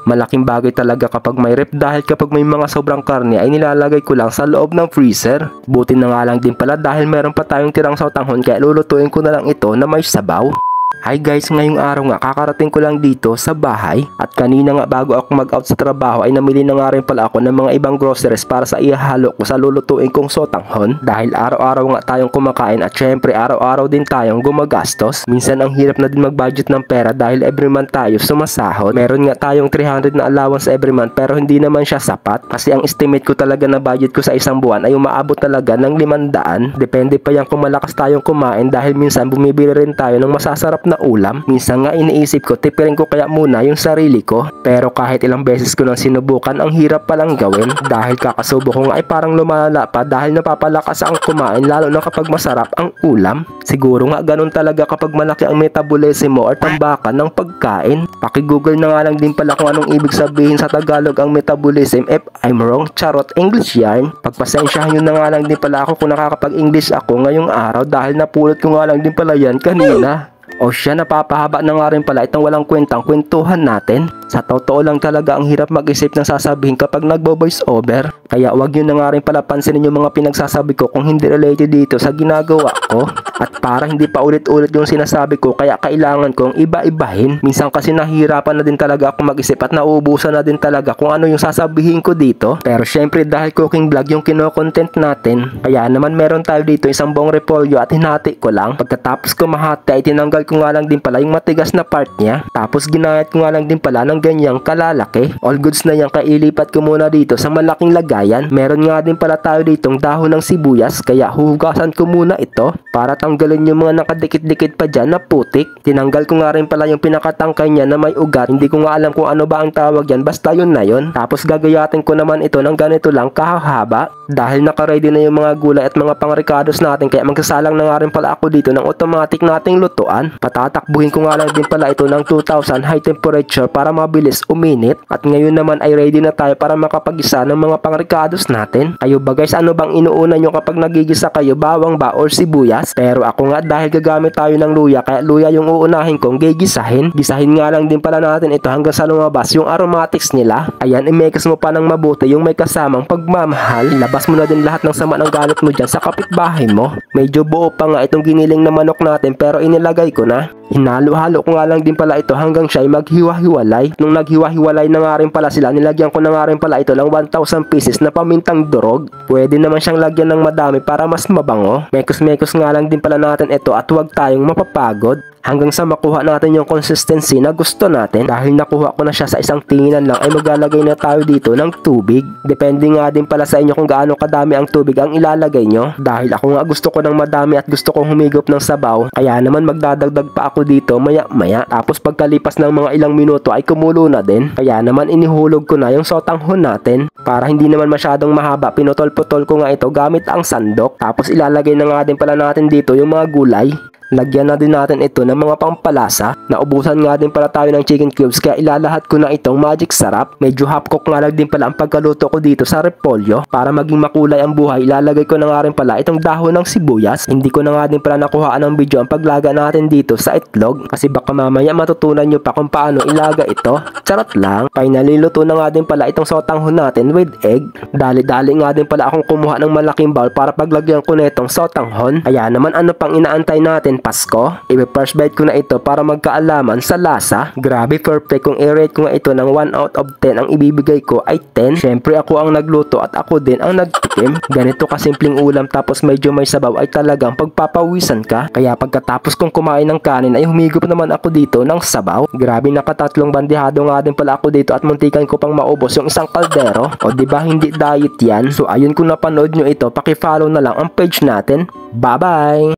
Malaking bagay talaga kapag may rep dahil kapag may mga sobrang karne ay nilalagay ko lang sa loob ng freezer. Buti na nga lang din pala dahil meron pa tayong tirang sautanghon kaya lulutuin ko na lang ito na may sabaw. Hi guys, ngayong araw nga kakarating ko lang dito sa bahay at kanina nga bago ako mag-out sa trabaho ay namili na nga rin pala ako ng mga ibang groceries para sa ihalo ko sa lulutuin kong sotanghon dahil araw-araw nga tayong kumakain at syempre araw-araw din tayong gumagastos. Minsan ang hirap na din mag-budget ng pera dahil every month tayo sumasahod. Meron nga tayong 300 na allowance every month pero hindi naman siya sapat kasi ang estimate ko talaga na budget ko sa isang buwan ay umaabot talaga ng 500. Depende pa yan kung malakas tayong kumain dahil minsan bumibili rin tayo ng masasarap na ulam. Minsan nga iniisip ko tipirin ko kaya muna yung sarili ko pero kahit ilang beses ko nang sinubukan ang hirap palang gawin dahil kakasubo ko nga ay parang lumalala pa dahil napapalakas ang kumain lalo na kapag masarap ang ulam. Siguro nga ganun talaga kapag malaki ang metabolism mo or tambakan ng pagkain. Paki-google na nga lang din pala kung anong ibig sabihin sa Tagalog ang metabolism. If I'm wrong, charot English yarn. Pagpasensyahan nyo na nga lang din pala ako kung nakakapag-English ako ngayong araw dahil napulot ko nga lang din pala yan kanina. O siya, napapahaba na nga rin pala itong walang kwentang kwentuhan natin. Sa totoo lang talaga ang hirap mag-isip ng sasabihin kapag nagbo-voice over. Kaya wag nyo na nga rin pala pansinin yung mga pinagsasabi ko kung hindi related dito sa ginagawa ko. At para hindi pa ulit-ulit yung sinasabi ko kaya kailangan kong iba-ibahin. Minsan kasi nahihirapan na din talaga ako mag-isip at nauubusan na din talaga kung ano yung sasabihin ko dito. Pero syempre dahil cooking vlog yung kino-content natin, kaya naman meron tayo dito isang buong repolyo at hinati ko lang. Pagkatapos ko mahati ay tinanggal ko nga lang din pala yung matigas na part niya. Tapos ginayat ko nga lang din pala ng ganyang kalalaki. All goods na yan, kailipat ko muna dito sa malaking lagayan. Meron nga din pala tayo ditong dahon ng sibuyas kaya huhugasan ko muna ito para tanggalin yung mga nakadikit-dikit pa dyan na putik. Tinanggal ko nga rin pala yung pinakatangkay niya na may ugat. Hindi ko nga alam kung ano ba ang tawag yan, basta yun na yun. Tapos gagayatin ko naman ito ng ganito lang kahaba dahil nakaready na yung mga gulay at mga pangricados natin kaya magsasalang na nga rin pala ako dito ng automatic nating lutuan. Patatakbuhin ko nga lang din pala ito ng 2000 high temperature para mabilis uminit at ngayon naman ay ready na tayo para makapag-isa ng mga pangricados natin. Kayo ba guys, ano bang inuuna nyo kapag nagigisa kayo, bawang ba or sibuyas? Pero ako nga dahil gagamit tayo ng luya kaya luya yung uunahin kong gigisahin. Gisahin nga lang din pala natin ito hanggang sa lumabas yung aromatics nila. Ayan, i-mix mo pa ng mabuti yung may kasamang pagmamahal. Ilabas mo na din lahat ng sama ng galit mo dyan sa kapitbahay mo. Medyo buo pa nga itong giniling na manok natin pero inilagay ko na. Hinalo-halo ko nga lang din pala ito hanggang siya ay maghiwa-hiwalay. Nung naghiwa-hiwalay na nga rin pala sila, nilagyan ko na nga rin pala ito ng 1,000 pieces na pamintang durog. Pwede naman siyang lagyan ng madami para mas mabango. Mekos-mekos nga lang din pala natin ito at huwag tayong mapapagod hanggang sa makuha natin yung consistency na gusto natin. Dahil nakuha ko na siya sa isang tinginan lang ay maglalagay na tayo dito ng tubig. Depende nga din pala sa inyo kung gaano kadami ang tubig ang ilalagay nyo. Dahil ako nga gusto ko ng madami at gusto kong humigop ng sabaw, kaya naman magdadagdag pa ako dito maya-maya. Tapos pagkalipas ng mga ilang minuto ay kumulo na din. Kaya naman inihulog ko na yung sotanghon natin. Para hindi naman masyadong mahaba, pinutol-putol ko nga ito gamit ang sandok. Tapos ilalagay na nga din pala natin dito yung mga gulay. Lagyan na din natin ito ng mga pampalasa. Naubusan nga din pala tayo ng chicken cubes kaya ilalahat ko na itong magic sarap. Medyo half cook nga lang din pala ang pagkaluto ko dito sa repolyo. Para maging makulay ang buhay, ilalagay ko na nga rin pala itong dahon ng sibuyas. Hindi ko na nga din pala nakuhaan ng video ang paglaga natin dito sa itlog kasi baka mamaya matutunan nyo pa kung paano ilaga ito. Charot lang. Finally, luto na nga din pala itong sotanghon natin with egg. Dali-dali nga din pala akong kumuha ng malaking bowl para paglagyan ko na itong sotanghon. Kaya naman ano pang inaantay natin, Pasko? I-first bite ko na ito para magkaalaman sa lasa. Grabe, perfect. Kung i-rate ko nga ito ng 1 out of 10, ang ibibigay ko ay 10. Syempre ako ang nagluto at ako din ang nagtikim. Ganito kasimpleng ulam tapos medyo may sabaw ay talagang pagpapawisan ka. Kaya pagkatapos kong kumain ng kanin ay humigop naman ako dito ng sabaw. Grabe, nakatatlong bandihado nga din pala ako dito at muntikan ko pang maubos yung isang kaldero. O diba hindi diet yan? So ayun, kung napanood nyo ito, paki-follow na lang ang page natin. Bye-bye!